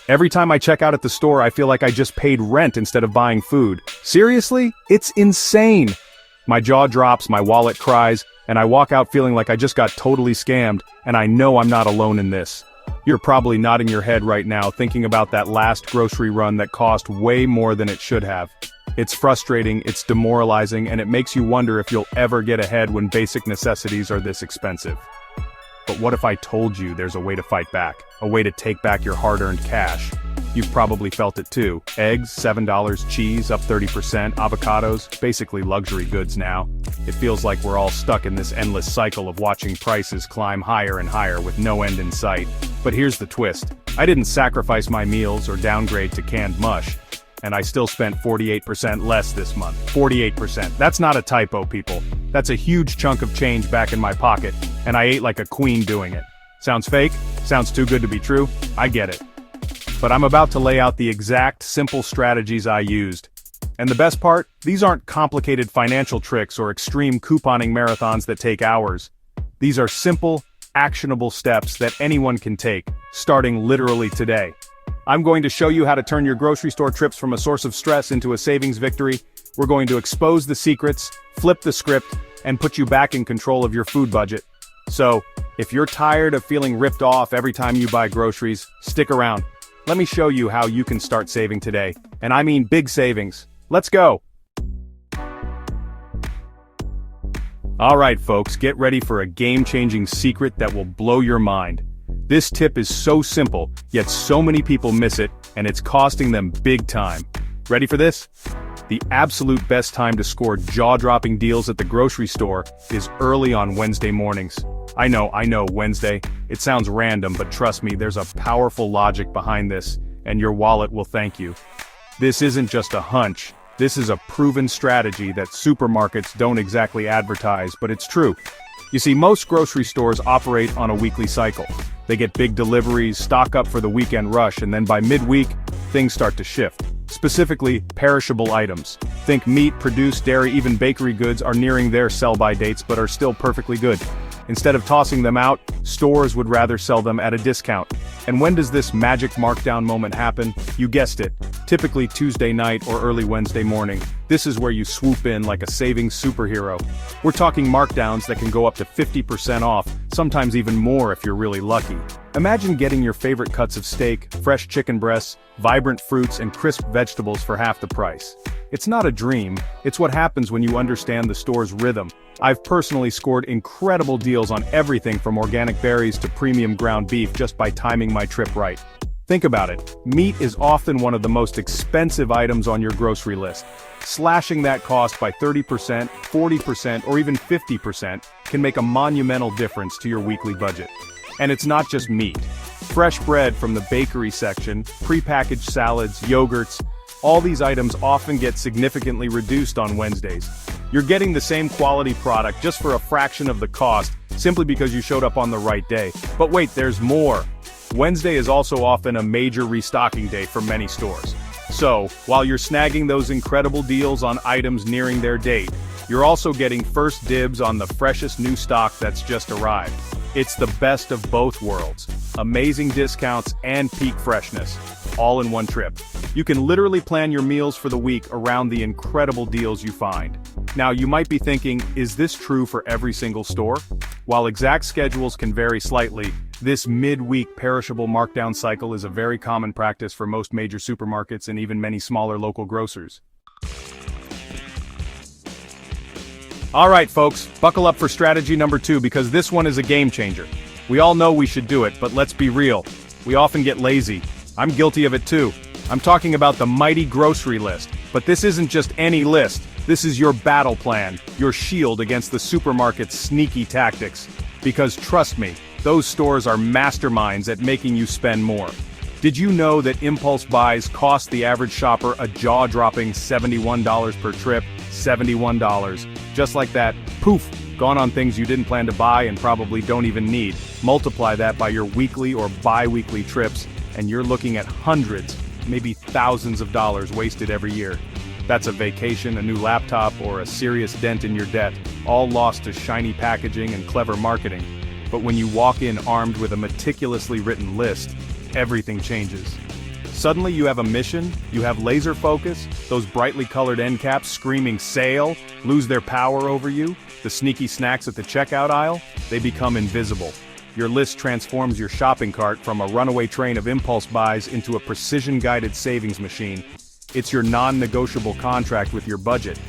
Every time I check out at the store, I feel like I just paid rent instead of buying food. Seriously? It's insane! My jaw drops, my wallet cries, and I walk out feeling like I just got totally scammed, and I know I'm not alone in this. You're probably nodding your head right now thinking about that last grocery run that cost way more than it should have. It's frustrating, it's demoralizing, and it makes you wonder if you'll ever get ahead when basic necessities are this expensive. But what if I told you there's a way to fight back? A way to take back your hard-earned cash? You've probably felt it too. Eggs, $7, cheese, up 30%, avocados, basically luxury goods now. It feels like we're all stuck in this endless cycle of watching prices climb higher and higher with no end in sight. But here's the twist. I didn't sacrifice my meals or downgrade to canned mush. And I still spent 48% less this month. 48%. That's not a typo, people. That's a huge chunk of change back in my pocket, and I ate like a queen doing it. Sounds fake? Sounds too good to be true? I get it. But I'm about to lay out the exact, simple strategies I used. And the best part? These aren't complicated financial tricks or extreme couponing marathons that take hours. These are simple, actionable steps that anyone can take, starting literally today. I'm going to show you how to turn your grocery store trips from a source of stress into a savings victory. We're going to expose the secrets, flip the script, and put you back in control of your food budget. So, if you're tired of feeling ripped off every time you buy groceries, stick around. Let me show you how you can start saving today. And I mean big savings. Let's go! Alright folks, get ready for a game-changing secret that will blow your mind. This tip is so simple, yet so many people miss it, and it's costing them big time. Ready for this? The absolute best time to score jaw-dropping deals at the grocery store is early on Wednesday mornings. I know, Wednesday. It sounds random, but trust me, there's a powerful logic behind this, and your wallet will thank you. This isn't just a hunch. This is a proven strategy that supermarkets don't exactly advertise, but it's true. You see, most grocery stores operate on a weekly cycle. They get big deliveries, stock up for the weekend rush, and then by midweek, things start to shift. Specifically, perishable items. Think meat, produce, dairy, even bakery goods are nearing their sell-by dates but are still perfectly good. Instead of tossing them out, stores would rather sell them at a discount. And when does this magic markdown moment happen? You guessed it. Typically Tuesday night or early Wednesday morning. This is where you swoop in like a savings superhero. We're talking markdowns that can go up to 50% off, sometimes even more if you're really lucky. Imagine getting your favorite cuts of steak, fresh chicken breasts, vibrant fruits, and crisp vegetables for half the price. It's not a dream, it's what happens when you understand the store's rhythm. I've personally scored incredible deals on everything from organic berries to premium ground beef just by timing my trip right. Think about it, meat is often one of the most expensive items on your grocery list. Slashing that cost by 30%, 40%, or even 50% can make a monumental difference to your weekly budget. And it's not just meat. Fresh bread from the bakery section, prepackaged salads, yogurts, all these items often get significantly reduced on Wednesdays. You're getting the same quality product just for a fraction of the cost, simply because you showed up on the right day. But wait, there's more. Wednesday is also often a major restocking day for many stores. So, while you're snagging those incredible deals on items nearing their date, you're also getting first dibs on the freshest new stock that's just arrived. It's the best of both worlds. Amazing discounts and peak freshness, all in one trip. You can literally plan your meals for the week around the incredible deals you find. Now, you might be thinking, is this true for every single store? While exact schedules can vary slightly, this mid-week perishable markdown cycle is a very common practice for most major supermarkets and even many smaller local grocers. Alright folks, buckle up for strategy number 2 because this one is a game changer. We all know we should do it, but let's be real. We often get lazy. I'm guilty of it too. I'm talking about the mighty grocery list. But this isn't just any list. This is your battle plan, your shield against the supermarket's sneaky tactics. Because trust me, those stores are masterminds at making you spend more. Did you know that impulse buys cost the average shopper a jaw-dropping $71 per trip? $71. Just like that, poof, gone on things you didn't plan to buy and probably don't even need. Multiply that by your weekly or bi-weekly trips, and you're looking at hundreds, maybe thousands of dollars wasted every year. That's a vacation, a new laptop, or a serious dent in your debt, all lost to shiny packaging and clever marketing. But when you walk in armed with a meticulously written list, everything changes. Suddenly you have a mission, you have laser focus, those brightly colored end caps screaming sale, lose their power over you, the sneaky snacks at the checkout aisle, they become invisible. Your list transforms your shopping cart from a runaway train of impulse buys into a precision-guided savings machine. It's your non-negotiable contract with your budget.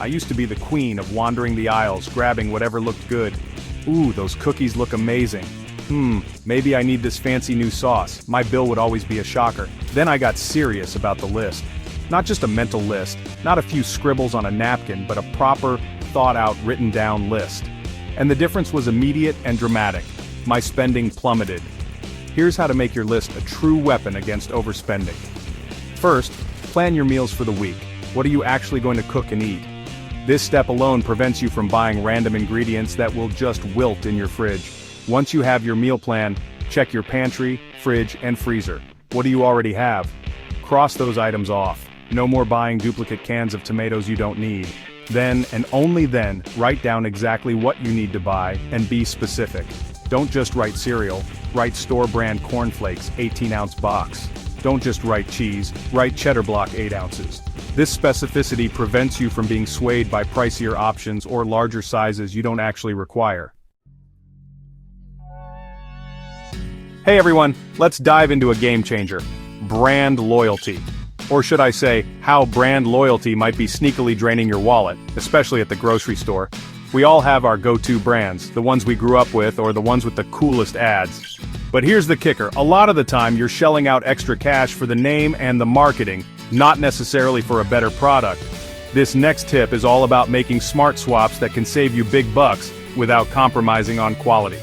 I used to be the queen of wandering the aisles, grabbing whatever looked good. Ooh, those cookies look amazing. Maybe I need this fancy new sauce. My bill would always be a shocker. Then I got serious about the list. Not just a mental list, not a few scribbles on a napkin, but a proper, thought-out, written-down list. And the difference was immediate and dramatic. My spending plummeted. Here's how to make your list a true weapon against overspending. First, plan your meals for the week. What are you actually going to cook and eat? This step alone prevents you from buying random ingredients that will just wilt in your fridge. Once you have your meal plan, check your pantry, fridge, and freezer. What do you already have? Cross those items off. No more buying duplicate cans of tomatoes you don't need. Then, and only then, write down exactly what you need to buy, and be specific. Don't just write cereal, write store-brand cornflakes, 18-ounce box. Don't just write cheese, write cheddar block 8 ounces. This specificity prevents you from being swayed by pricier options or larger sizes you don't actually require. Hey everyone, let's dive into a game changer. Brand loyalty. Or should I say, how brand loyalty might be sneakily draining your wallet, especially at the grocery store. We all have our go-to brands, the ones we grew up with or the ones with the coolest ads. But here's the kicker, a lot of the time you're shelling out extra cash for the name and the marketing, not necessarily for a better product. This next tip is all about making smart swaps that can save you big bucks without compromising on quality.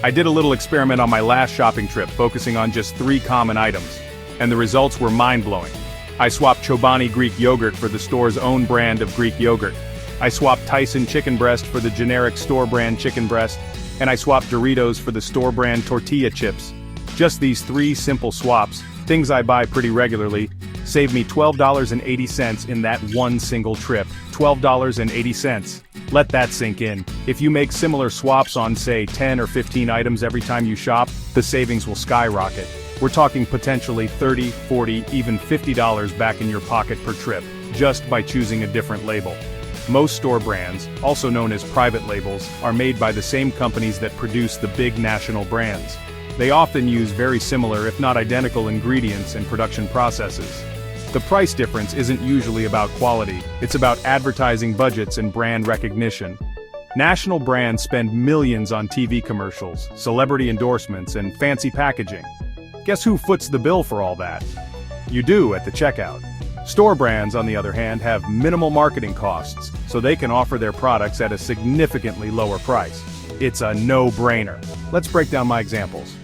I did a little experiment on my last shopping trip focusing on just 3 common items, and the results were mind-blowing. I swapped Chobani Greek yogurt for the store's own brand of Greek yogurt. I swapped Tyson chicken breast for the generic store brand chicken breast, and I swapped Doritos for the store brand tortilla chips. Just these 3 simple swaps, things I buy pretty regularly, saved me $12.80 in that one single trip. $12.80. Let that sink in. If you make similar swaps on, say, 10 or 15 items every time you shop, the savings will skyrocket. We're talking potentially $30, $40, even $50 back in your pocket per trip, just by choosing a different label. Most store brands, also known as private labels, are made by the same companies that produce the big national brands. They often use very similar, if not identical, ingredients and production processes. The price difference isn't usually about quality, it's about advertising budgets and brand recognition. National brands spend millions on TV commercials, celebrity endorsements, and fancy packaging. Guess who foots the bill for all that? You do at the checkout. Store brands, on the other hand, have minimal marketing costs, so they can offer their products at a significantly lower price. It's a no-brainer. Let's break down my examples.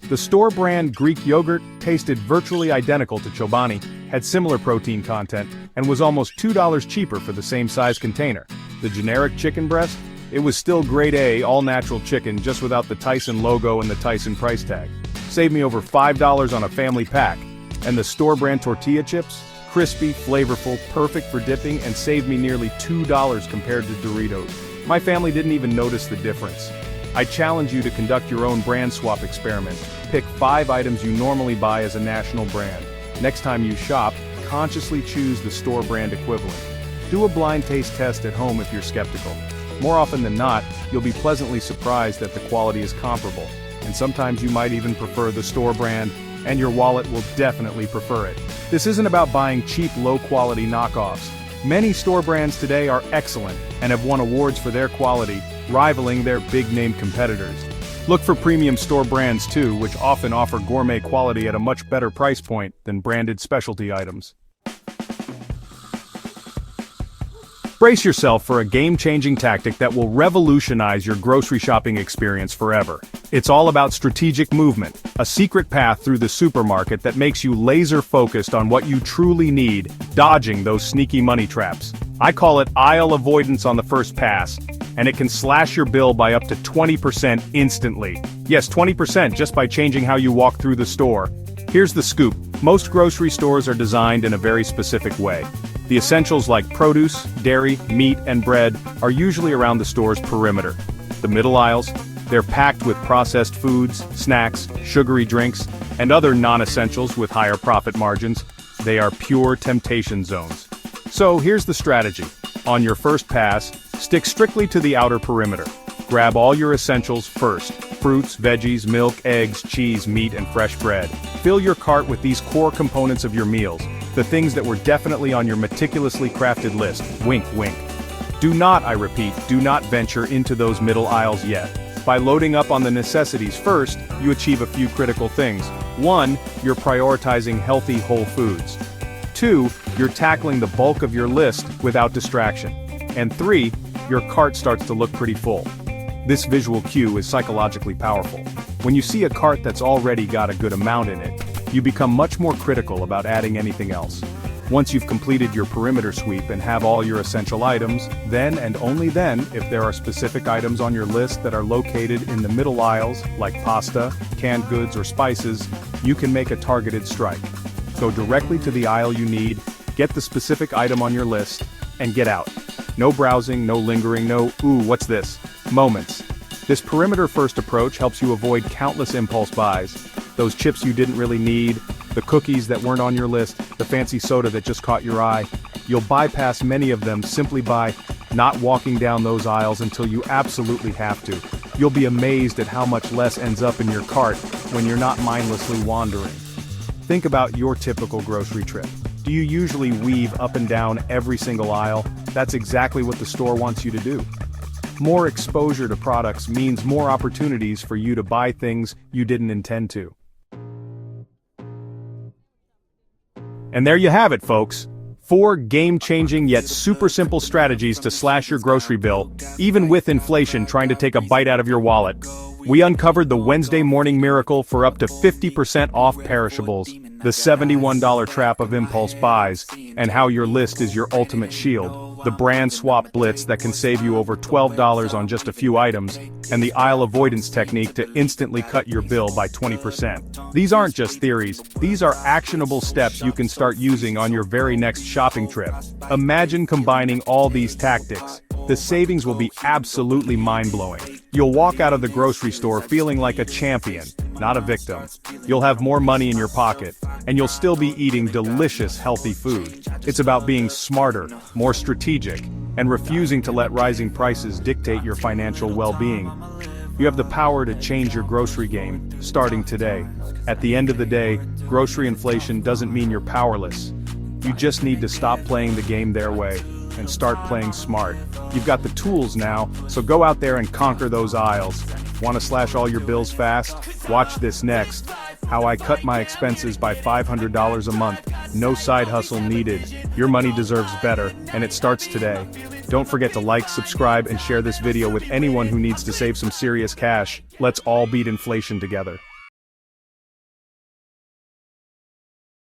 The store brand Greek yogurt tasted virtually identical to Chobani, had similar protein content, and was almost $2 cheaper for the same size container. The generic chicken breast? It was still grade A, all-natural chicken, just without the Tyson logo and the Tyson price tag. Saved me over $5 on a family pack. And the store brand tortilla chips? Crispy, flavorful, perfect for dipping, and saved me nearly $2 compared to Doritos. My family didn't even notice the difference. I challenge you to conduct your own brand swap experiment. Pick 5 items you normally buy as a national brand. Next time you shop, consciously choose the store brand equivalent. Do a blind taste test at home if you're skeptical. More often than not, you'll be pleasantly surprised that the quality is comparable, and sometimes you might even prefer the store brand, and your wallet will definitely prefer it. This isn't about buying cheap, low-quality knockoffs. Many store brands today are excellent and have won awards for their quality, rivaling their big-name competitors. Look for premium store brands too, which often offer gourmet quality at a much better price point than branded specialty items. Brace yourself for a game-changing tactic that will revolutionize your grocery shopping experience forever. It's all about strategic movement, a secret path through the supermarket that makes you laser-focused on what you truly need, dodging those sneaky money traps. I call it aisle avoidance on the first pass, and it can slash your bill by up to 20% instantly. Yes, 20% just by changing how you walk through the store. Here's the scoop. Most grocery stores are designed in a very specific way. The essentials like produce, dairy, meat, and bread are usually around the store's perimeter. The middle aisles, They're packed with processed foods, snacks, sugary drinks, and other non-essentials with higher profit margins. They are pure temptation zones. So here's the strategy. On your first pass, stick strictly to the outer perimeter. Grab all your essentials first: fruits, veggies, milk, eggs, cheese, meat, and fresh bread. Fill your cart with these core components of your meals, the things that were definitely on your meticulously crafted list. Wink, wink. Do not, I repeat, do not venture into those middle aisles yet. By loading up on the necessities first, you achieve a few critical things. 1, you're prioritizing healthy whole foods. 2, you're tackling the bulk of your list without distraction. And 3, your cart starts to look pretty full. This visual cue is psychologically powerful. When you see a cart that's already got a good amount in it, you become much more critical about adding anything else. Once you've completed your perimeter sweep and have all your essential items, then and only then, if there are specific items on your list that are located in the middle aisles, like pasta, canned goods, or spices, you can make a targeted strike. Go directly to the aisle you need, get the specific item on your list, and get out. No browsing, no lingering, no, ooh, what's this? Moments. This perimeter-first approach helps you avoid countless impulse buys. Those chips you didn't really need, the cookies that weren't on your list, the fancy soda that just caught your eye. You'll bypass many of them simply by not walking down those aisles until you absolutely have to. You'll be amazed at how much less ends up in your cart when you're not mindlessly wandering. Think about your typical grocery trip. Do you usually weave up and down every single aisle? That's exactly what the store wants you to do. More exposure to products means more opportunities for you to buy things you didn't intend to. And there you have it, folks. 4 game-changing yet super simple strategies to slash your grocery bill, even with inflation trying to take a bite out of your wallet. We uncovered the Wednesday morning miracle for up to 50% off perishables, the $71 trap of impulse buys, and how your list is your ultimate shield, the brand swap blitz that can save you over $12 on just a few items, and the aisle avoidance technique to instantly cut your bill by 20%. These aren't just theories, these are actionable steps you can start using on your very next shopping trip. Imagine combining all these tactics. The savings will be absolutely mind-blowing. You'll walk out of the grocery store feeling like a champion, not a victim. You'll have more money in your pocket, and you'll still be eating delicious, healthy food. It's about being smarter, more strategic, and refusing to let rising prices dictate your financial well-being. You have the power to change your grocery game, starting today. At the end of the day, grocery inflation doesn't mean you're powerless. You just need to stop playing the game their way and start playing smart. You've got the tools now, so go out there and conquer those aisles. Want to slash all your bills fast? Watch this next. How I cut my expenses by $500 a month. No side hustle needed. Your money deserves better, and it starts today. Don't forget to like, subscribe, and share this video with anyone who needs to save some serious cash. Let's all beat inflation together.